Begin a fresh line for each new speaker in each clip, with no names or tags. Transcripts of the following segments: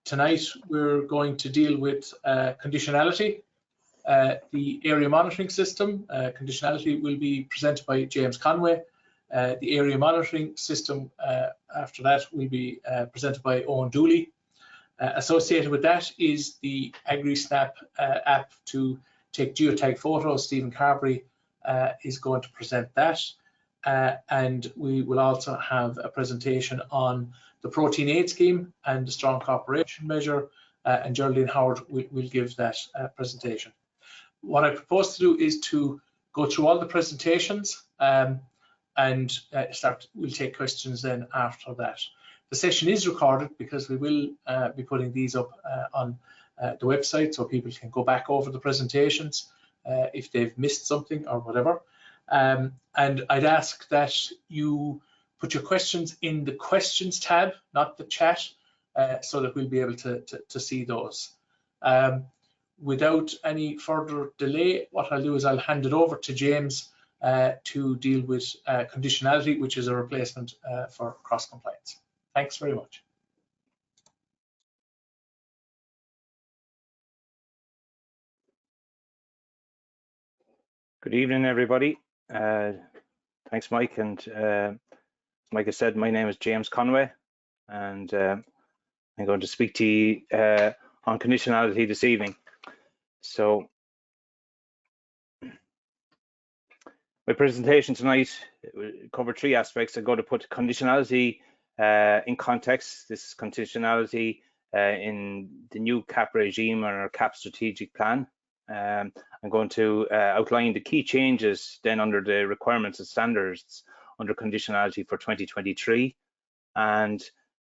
Tonight we're going to deal with conditionality, the area monitoring system. Conditionality will be presented by James Conway. The area monitoring system after that will be presented by Eoin Dooley. Associated with that is the agri-snap app to take geotagged photos. Stephen Carberry is going to present that. And we will also have a presentation on the protein aid scheme and the strong cooperation measure, and Geraldine Howard will give that presentation. What I propose to do is to go through all the presentations and we'll take questions then after that. The session is recorded because we will be putting these up on the website so people can go back over the presentations if they've missed something or whatever. And I'd ask that you put your questions in the questions tab, not the chat, so that we'll be able to see those. Without any further delay, what I'll do is I'll hand it over to James to deal with conditionality, which is a replacement for cross-compliance. Thanks very much.
Good evening, everybody. Thanks, Mike. And like I said, my name is James Conway, and I'm going to speak to you on conditionality this evening. So my presentation tonight will cover three aspects. I'm going to put conditionality in context. This is conditionality in the new CAP regime and our CAP strategic plan. I'm going to outline the key changes then under the requirements and standards under conditionality for 2023, and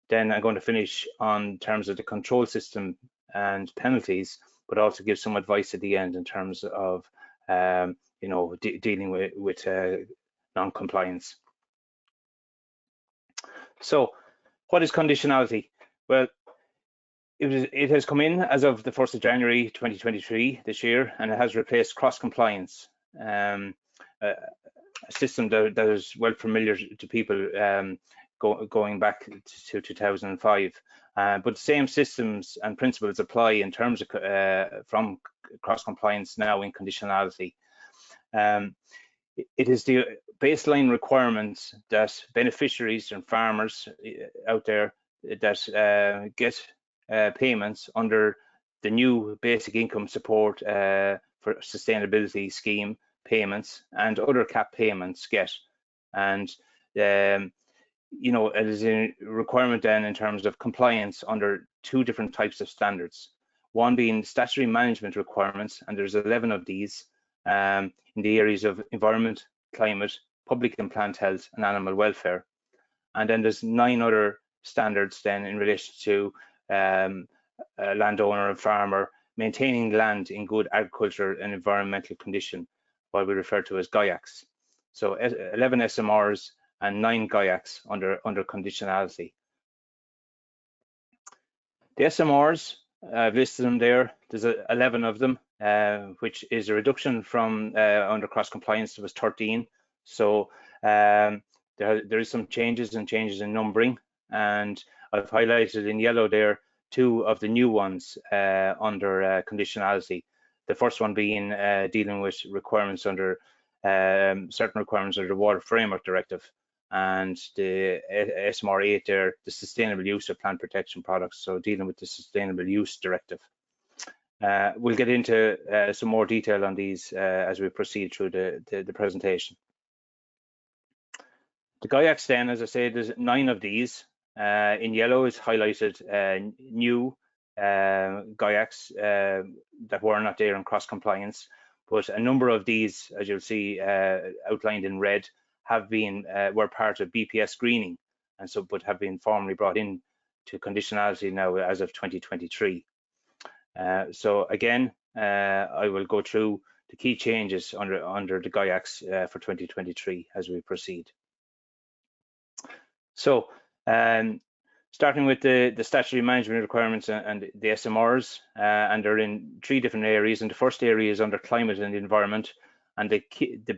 then I'm going to finish on terms of the control system and penalties, but also give some advice at the end in terms of you know, dealing with non-compliance. So what is conditionality? Well, it has come in as of the 1st of January 2023 this year, and it has replaced cross-compliance, a system that is well familiar to people going back to 2005. But the same systems and principles apply in terms of from cross-compliance now in conditionality. It is the baseline requirements that beneficiaries and farmers out there that get payments under the new basic income support for sustainability scheme payments and other CAP payments get. And you know, it is a requirement then in terms of compliance under two different types of standards. One being statutory management requirements, and there's 11 of these in the areas of environment, climate, public and plant health, and animal welfare. And then there's 9 other standards then in relation to a landowner and farmer maintaining land in good agricultural and environmental condition, what we refer to as GIACs. So 11 SMRs and 9 GIACs under conditionality. The SMRs, I've listed them there. There's 11 of them, which is a reduction from under cross compliance. It was 13. So there is some changes in numbering, and I've highlighted in yellow there 2 of the new ones under conditionality. The first one being dealing with requirements under certain requirements under the Water Framework Directive, and the SMR 8 there, the sustainable use of plant protection products, so dealing with the sustainable use directive. We'll get into some more detail on these as we proceed through the presentation. The GIACs then, as I said, there's 9 of these. In yellow is highlighted new GIACs that were not there in cross compliance, but a number of these, as you'll see outlined in red, have been were part of BPS greening, and so but have been formally brought in to conditionality now as of 2023. So again, I will go through the key changes under the GIACs for 2023 as we proceed. So starting with the statutory management requirements and the SMRs, and they're in 3 different areas. And the first area is under climate and environment, and the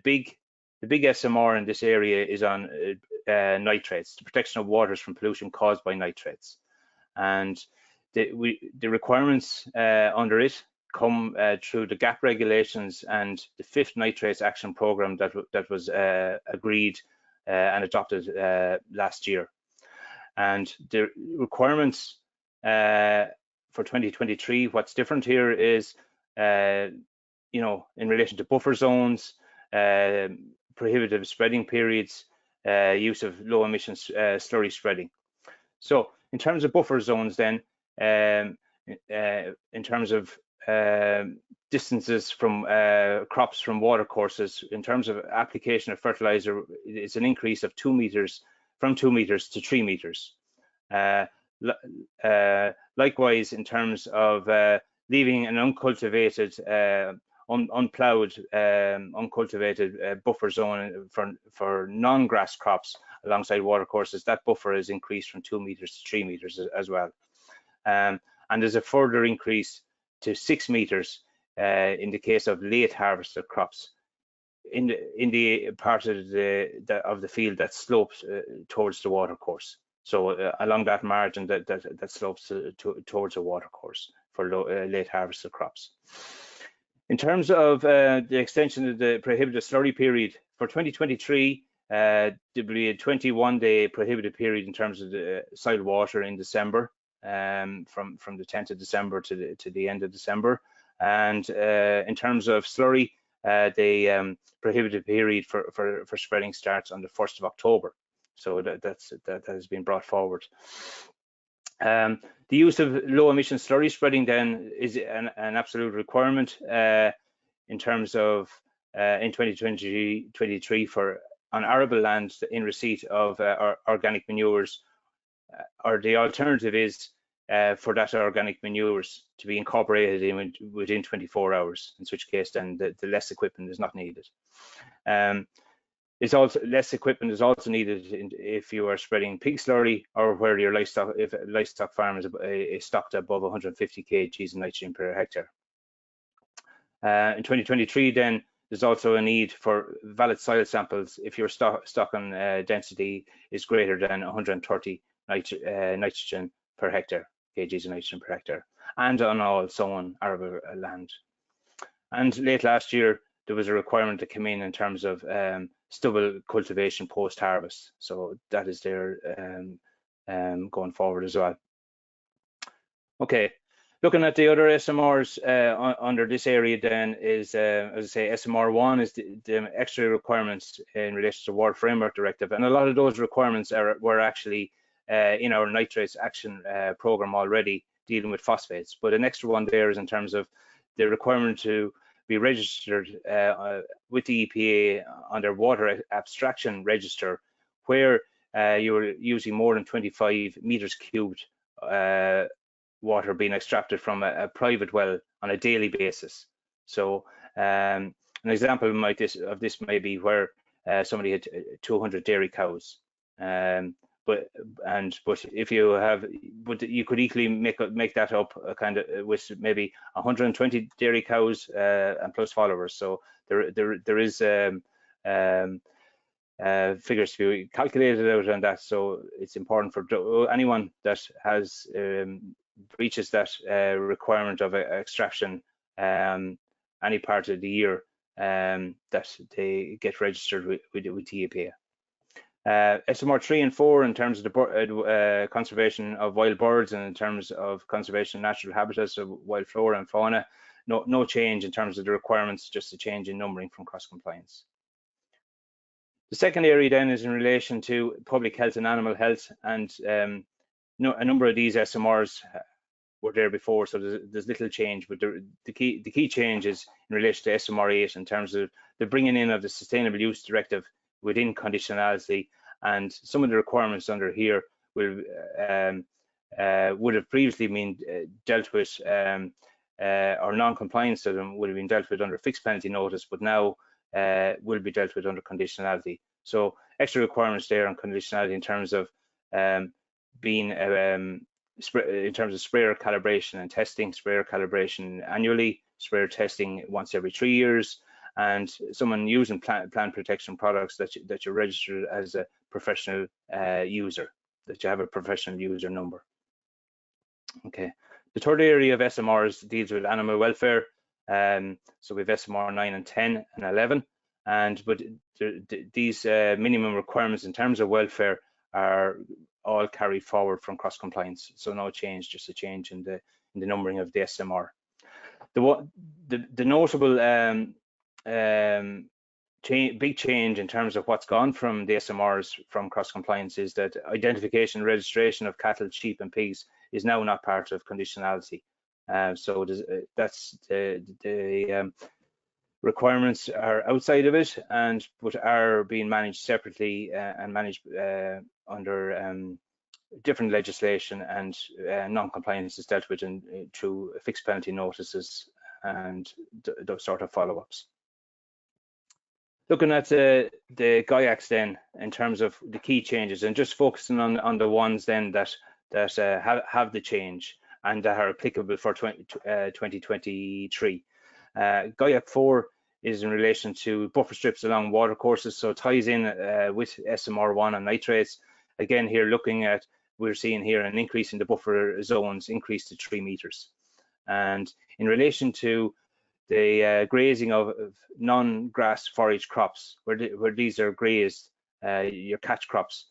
big SMR in this area is on nitrates, the protection of waters from pollution caused by nitrates. And the requirements under it come through the GAP regulations and the 5th Nitrates Action Programme that was agreed and adopted last year. And the requirements for 2023, what's different here is, you know, in relation to buffer zones, prohibitive spreading periods, use of low emissions slurry spreading. So in terms of buffer zones then, in terms of distances from crops from water courses, in terms of application of fertilizer, it's an increase of 2 meters, from 2 meters to 3 meters. Likewise, in terms of leaving an uncultivated, unplowed, uncultivated buffer zone for non-grass crops alongside water courses, that buffer is increased from 2 meters to 3 meters as well. And there's a further increase to 6 meters in the case of late harvested crops in the part of the field that slopes towards the water course. So along that margin that slopes towards a water course for late harvested crops. In terms of the extension of the prohibited slurry period for 2023, there will be a 21-day prohibited period in terms of the soil water in December, from the 10th of December to the end of December. And in terms of slurry, the prohibited period for spreading starts on the 1st of October. So that has been brought forward. The use of low emission slurry spreading then is an absolute requirement in terms of in 2023 for on arable land in receipt of organic manures, or the alternative is for that organic manures to be incorporated within 24 hours, in which case then the less equipment is not needed. It's also less equipment is also needed if you are spreading pig slurry, or where your livestock, if a livestock farm is stocked above 150 kg of nitrogen per hectare. In 2023, then there's also a need for valid soil samples if your stocking density is greater than 130 nitrogen per hectare, kgs of nitrogen per hectare, and on all sown arable land. And late last year, there was a requirement that came in terms of stubble cultivation post-harvest. So that is there going forward as well. Okay, looking at the other SMRs under this area then is, as I say, SMR1 is the extra requirements in relation to the Water Framework Directive. And a lot of those requirements were actually in our nitrates action program already, dealing with phosphates. But an extra one there is in terms of the requirement to be registered with the EPA under water abstraction register, where you're using more than 25 meters cubed water being extracted from a private well on a daily basis. So an example of this may be where somebody had 200 dairy cows. But if you have, but you could equally make that up kind of with maybe 120 dairy cows and plus followers. So there is figures to be calculated out on that. So it's important for anyone that has breaches that requirement of extraction any part of the year that they get registered with the EPA. SMR 3 and 4 in terms of the conservation of wild birds and in terms of conservation of natural habitats of wild flora and fauna, no change in terms of the requirements, just a change in numbering from cross compliance. The second area then is in relation to public health and animal health, and a number of these SMRs were there before, so there's little change, but the key change is in relation to SMR 8 in terms of the bringing in of the Sustainable Use Directive within conditionality, and some of the requirements under here will would have previously been dealt with, or non-compliance to them would have been dealt with under fixed penalty notice, but now will be dealt with under conditionality. So extra requirements there on conditionality in terms of being in terms of sprayer calibration and testing, sprayer calibration annually, sprayer testing once every 3 years, and someone using plant protection products that you're registered as a professional user, that you have a professional user number. Okay, the third area of SMRs deals with animal welfare. So we have SMR 9 and 10 and 11, but these minimum requirements in terms of welfare are all carried forward from cross compliance. So no change, just a change in the numbering of the SMR. The notable big change in terms of what's gone from the SMRs from cross compliance is that identification and registration of cattle, sheep and pigs is now not part of conditionality. So that's the requirements are outside of it, but are being managed separately and managed under different legislation, and non-compliance is dealt with through fixed penalty notices and those sort of follow-ups. Looking at the GIACs then, in terms of the key changes, and just focusing on the ones then that have the change and that are applicable for 2023. GIAC 4 is in relation to buffer strips along water courses, so it ties in with SMR1 and nitrates. Again, here looking at, we're seeing here an increase in the buffer zones, increase to 3 meters. And in relation to the grazing of non-grass forage crops, where these are grazed, your catch crops,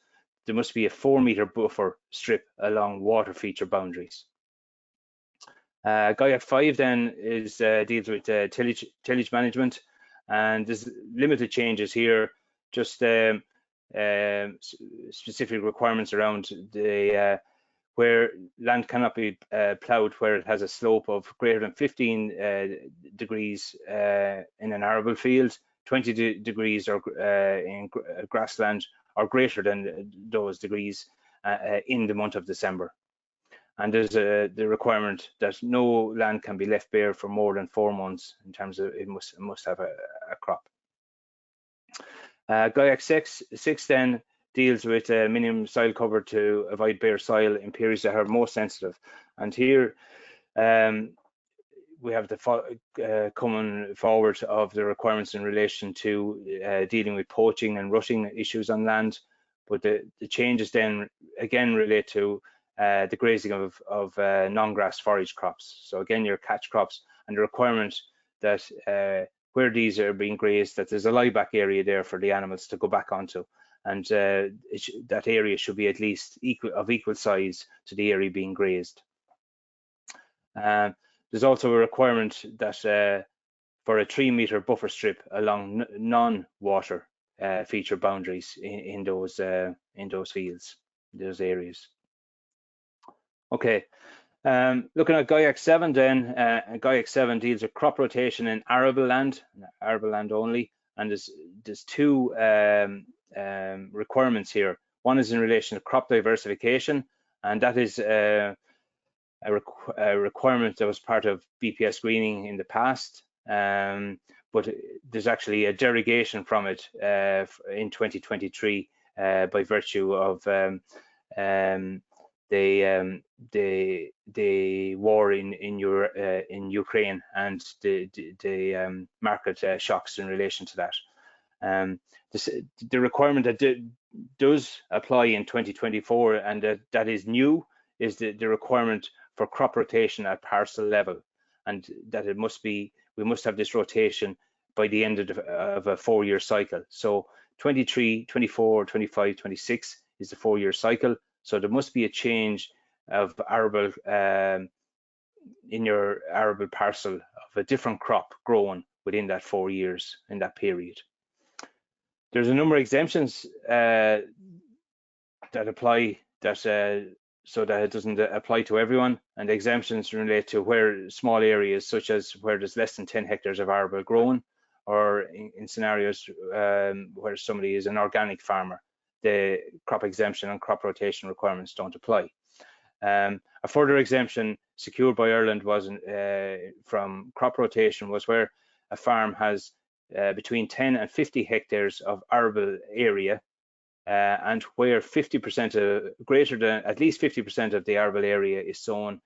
there must be a 4-meter buffer strip along water feature boundaries. GIAC 5 then deals with tillage management, and there's limited changes here, just specific requirements around the where land cannot be ploughed where it has a slope of greater than 15 degrees in an arable field, 20 degrees or in grassland, or greater than those degrees in the month of December. And there's the requirement that no land can be left bare for more than 4 months in terms of it must have a crop. GIAC 6 then deals with minimum soil cover to avoid bare soil in periods that are most sensitive. And here we have the coming forward of the requirements in relation to dealing with poaching and rutting issues on land. But the changes then again relate to the grazing of non-grass forage crops. So again, your catch crops, and the requirement that where these are being grazed, that there's a lie-back area there for the animals to go back onto, and that area should be at least equal size to the area being grazed. There's also a requirement that for a 3-meter buffer strip along non-water feature boundaries in those fields, those areas. Okay, looking at GIAC 7 then, GIAC 7 deals with crop rotation in arable land only, and there's 2 requirements here. One is in relation to crop diversification, and that is a requirement that was part of BPS greening in the past, but there's actually a derogation from it in 2023 by virtue of the war in Ukraine and the market shocks in relation to that. The requirement that does apply in 2024 and that is new is the requirement for crop rotation at parcel level, and that we must have this rotation by the end of a 4-year cycle. So 23, 24, 25, 26 is the 4-year cycle. So there must be a change of arable in your arable parcel of a different crop grown within that 4 years in that period. There's a number of exemptions that apply so that it doesn't apply to everyone, and the exemptions relate to where small areas such as where there's less than 10 hectares of arable grown, or in scenarios where somebody is an organic farmer, the crop exemption and crop rotation requirements don't apply. A further exemption secured by Ireland was from crop rotation was where a farm has between 10 and 50 hectares of arable area, and where 50% at least 50% of the arable area is sown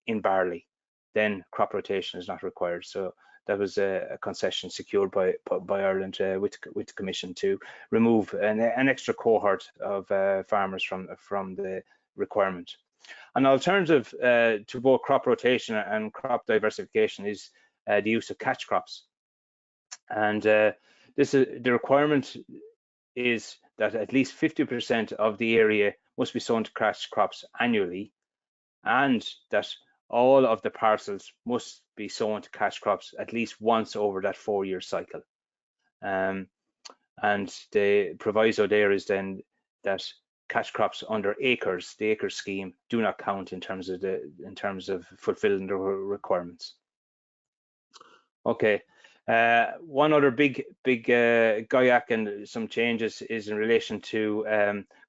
in barley, then crop rotation is not required. So that was a concession secured by Ireland with the Commission to remove an extra cohort of farmers from the requirement. An alternative to both crop rotation and crop diversification is the use of catch crops. And the requirement is that at least 50% of the area must be sown to catch crops annually, and that all of the parcels must be sown to catch crops at least once over that 4-year cycle. And the proviso there is then that catch crops under acres, the acre scheme, do not count in terms of fulfilling the requirements. Okay, one other big GAIAC and some changes is in relation to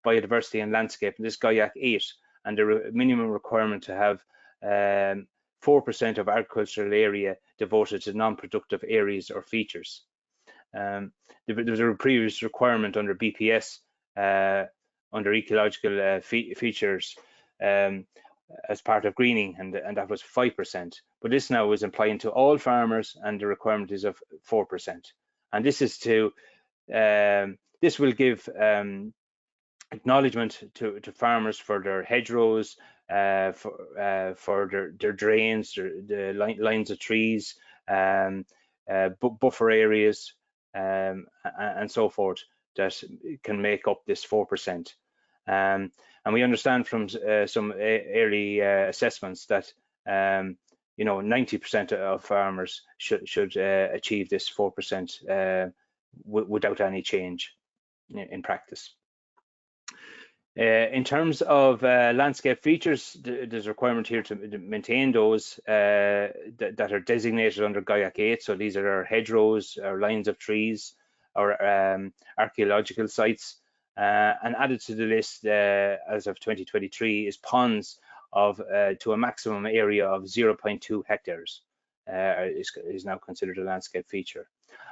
biodiversity and landscape. This GAIAC 8 and the minimum requirement to have 4% of agricultural area devoted to non-productive areas or features. There was a previous requirement under BPS under ecological features as part of greening, and that was 5%. But this now is applying to all farmers, and the requirement is of 4%. And this is to this will give acknowledgement to farmers for their hedgerows, for their drains, the lines of trees, buffer areas, and so forth, that can make up this 4%. And we understand from some early assessments that 90% of farmers should achieve this 4% without any change in practice. In terms of landscape features, there's a requirement here to maintain those that are designated under GAIAC 8. So these are our hedgerows, our lines of trees, our archaeological sites. And added to the list as of 2023 is ponds to a maximum area of 0.2 hectares is now considered a landscape feature.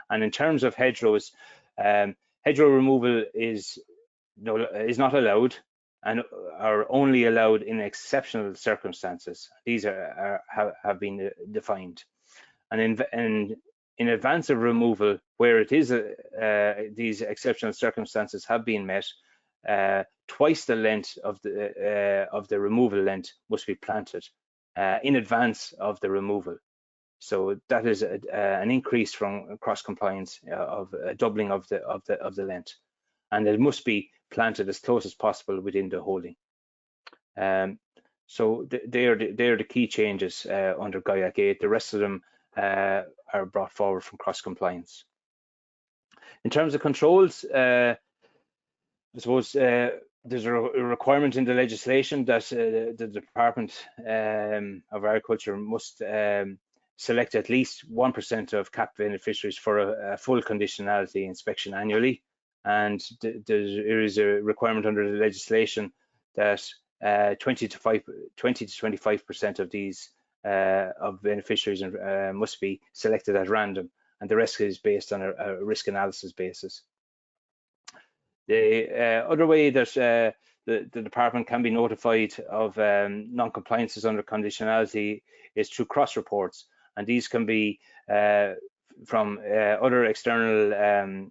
And in terms of hedgerows, hedgerow removal is not allowed and are only allowed in exceptional circumstances. These have been defined. And in advance of removal, where it is these exceptional circumstances have been met, twice the length of the removal length must be planted in advance of the removal. So that is an increase from cross compliance of a doubling of the length, and it must be planted as close as possible within the holding. So they are the key changes under GAIAC 8. The rest of them are brought forward from cross compliance. In terms of controls, I suppose there's a requirement in the legislation that the Department of Agriculture must select at least 1% of CAP beneficiaries for a full conditionality inspection annually. And there is a requirement under the legislation that 20 to 25% of these of beneficiaries must be selected at random, and the rest is based on a risk analysis basis. The other way that the department can be notified of non-compliances under conditionality is through cross reports, and these can be from other external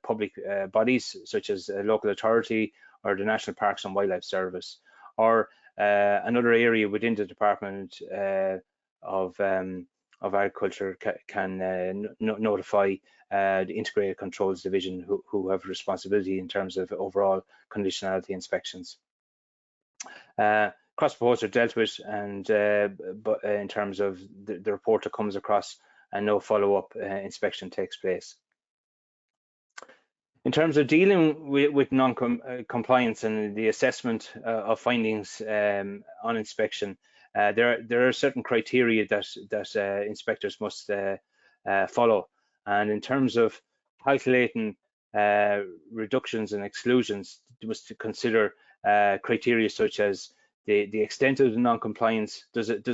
public bodies such as a local authority or the National Parks and Wildlife Service, or another area within the Department of Agriculture can notify the Integrated Controls Division, who have responsibility in terms of overall conditionality inspections. Cross reports are dealt with, and but in terms of the report that comes across, and no follow-up inspection takes place. In terms of dealing with non-compliance and the assessment of findings on inspection, there are certain criteria that inspectors must follow. And in terms of calculating reductions and exclusions, you must consider criteria such as the extent of the non-compliance. Does it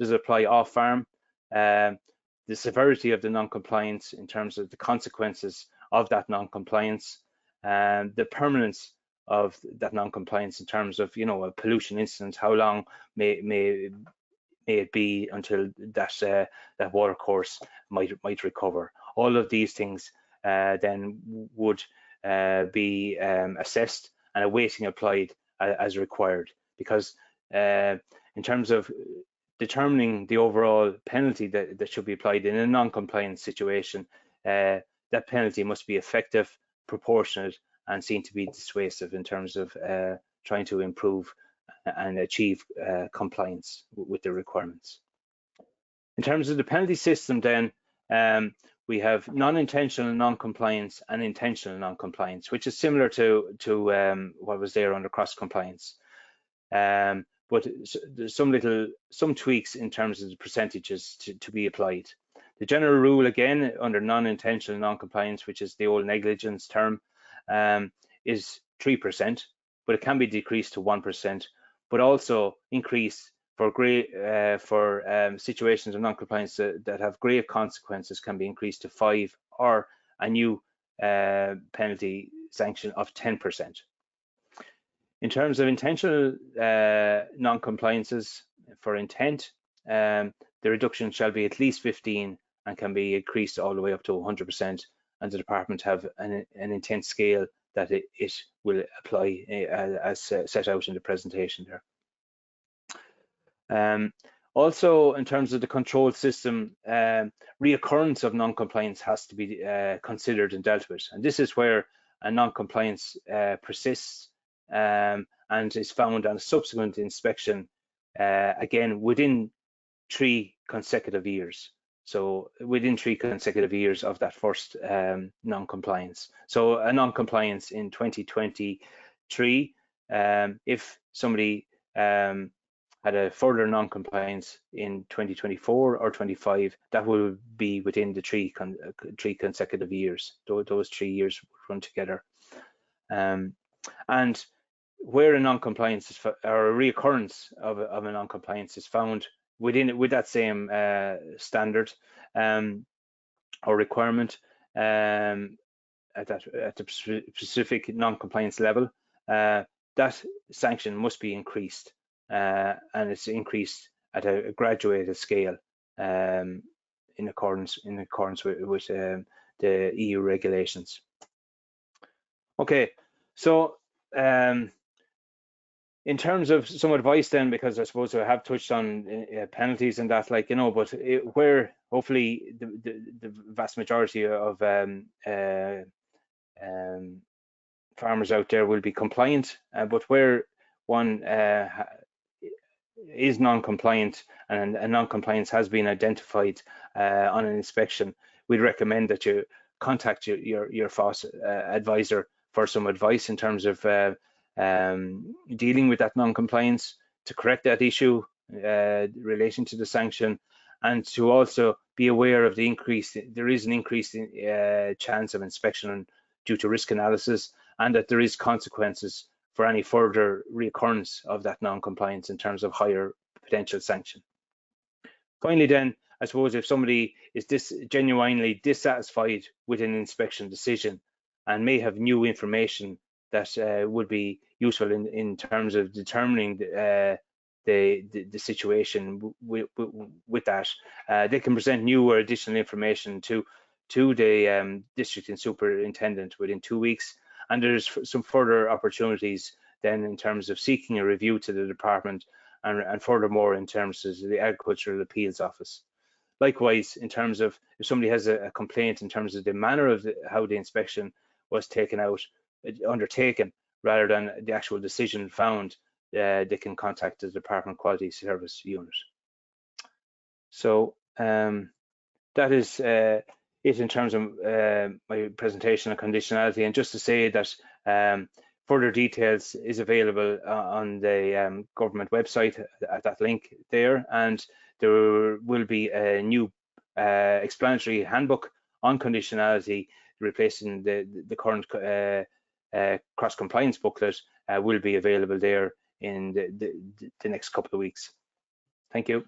apply off farm? The severity of the non-compliance in terms of the consequences of that non-compliance, and the permanence of that non-compliance in terms of, a pollution incident. How long may it be until that water course might recover? All of these things then would be assessed and a weighting applied as required, because in terms of determining the overall penalty that should be applied in a non-compliance situation, that penalty must be effective, proportionate, and seen to be dissuasive in terms of trying to improve and achieve compliance with the requirements. In terms of the penalty system then, we have non-intentional non-compliance and intentional non-compliance, which is similar to what was there under cross-compliance. But there's some tweaks in terms of the percentages to be applied. The general rule, again, under non-intentional non-compliance, which is the old negligence term, is 3%, but it can be decreased to 1%, but also increase for situations of non-compliance that have grave consequences can be increased to 5%, or a new penalty sanction of 10%. In terms of intentional non-compliances, for intent, the reduction shall be at least 15 and can be increased all the way up to 100%, and the department have an intent scale that it will apply as set out in the presentation there. Also, in terms of the control system, reoccurrence of non-compliance has to be considered and dealt with, and this is where a non-compliance persists and is found on a subsequent inspection, again within 3 consecutive years. So within 3 consecutive years of that first non-compliance. So a non-compliance in 2023, if somebody had a further non-compliance in 2024 or 25, that will be within the 3 consecutive years. Those 3 years run together. And where a non-compliance or a reoccurrence of a non-compliance is found with that same standard or requirement at the specific non-compliance level, that sanction must be increased, and it's increased at a graduated scale in accordance with the EU regulations. Okay, so in terms of some advice then, because I suppose I have touched on penalties and that, like, you know, but where hopefully the vast majority of farmers out there will be compliant, but where one is non-compliant and a non-compliance has been identified on an inspection, we'd recommend that you contact your FOS advisor for some advice in terms of dealing with that non-compliance, to correct that issue in relation to the sanction, and to also be aware of the increase. There is an increased chance of inspection due to risk analysis, and that there is consequences for any further recurrence of that non-compliance in terms of higher potential sanction. Finally then, I suppose if somebody is genuinely dissatisfied with an inspection decision and may have new information that would be useful in terms of determining the situation with that, they can present new or additional information to the district and superintendent within 2 weeks, and there's some further opportunities then in terms of seeking a review to the department, and furthermore in terms of the Agricultural Appeals Office. Likewise, in terms of if somebody has a complaint in terms of the manner of how the inspection was undertaken rather than the actual decision found, they can contact the Department Quality Service Unit. So that is it in terms of my presentation on conditionality, and just to say that further details is available on the government website at that link there, and there will be a new explanatory handbook on conditionality replacing the current cross-compliance booklet will be available there in the next couple of weeks. Thank you.